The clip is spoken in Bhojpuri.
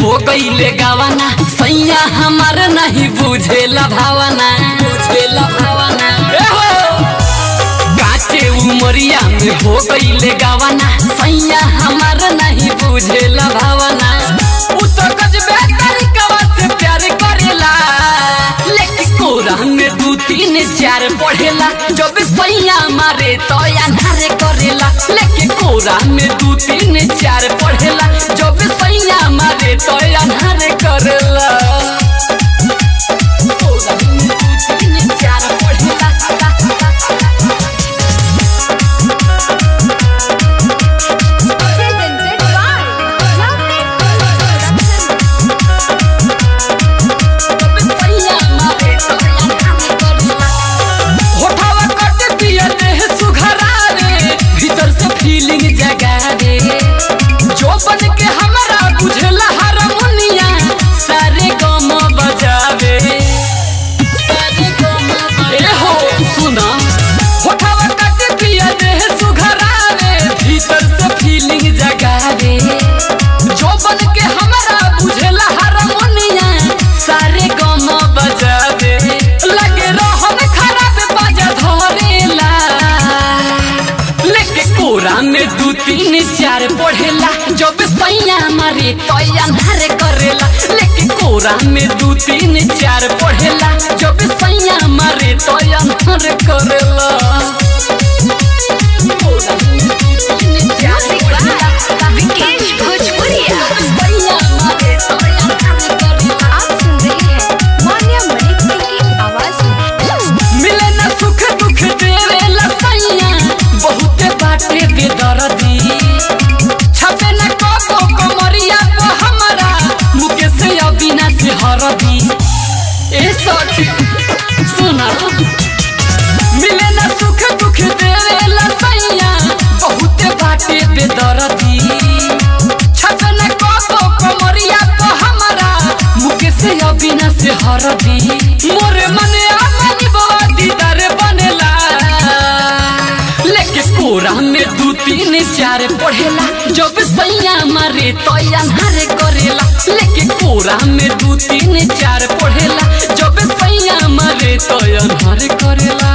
हो गईले गावाना सैया हमार नहीं बुझेला भावना काचे उमरिया में हो गईले गावाना सैया हमार नहीं बुझेला भावना उ तो गजबे तरीका से प्यार करेला लेकिन कोरा में 2 3 4 पढ़ेला जब सैया मारे तो अनहारे करेला लेकिन कोरा में 2 3 4 पढ़ेला जब सैया मारे तो अनहारे करेला कोरा में 2 3 4 पढ़ेला फीलिंग जगा दे जो बन के हमरा बुझला हारमोनिया सारे गम बजावे ए हो सुना होठवा कट पिया दे सुघरावे भीतर से फीलिंग जगा दे जो बन के हमरा बुझला हारमोनिया सारे गम बजावे लगे रहन खराब बाजा धरेला लेके कोरा में 2 3 4 पढ़ेला जब सैया मारे तो अनहारे करेला लेके कोरा में 2 3 4 पढ़ेला जब सैया मारे तो अनहारे करेला कोरा में 2 3 4 पढ़ेला विकेश भोजपुरिया सैया मारे तो अनहारे करेला। आप सुन रहे हैं मान्या मलिक सिंह की आवाज में। मिले ना सुख दुख देवेला सैया बहुते बाटे बेदर्दी छपे न को कमरिया को हमरा मुकेश अविनाश हरदी ए सखी सुना मिले न सुख दुख देवेला सैया बहुते बाटे बेदर्दी छपे न को कमरिया को हमरा मुकेश अविनाश हरदी मोरे मने आमनी बवादी दर बनेला लेके कोरा में 2 3 4 पढ़ेला जब सैया मारे तो अनहारे करेला लेके कोरा में 2 3 4 पढ़ेला जब सैया मारे तो अनहारे करेला।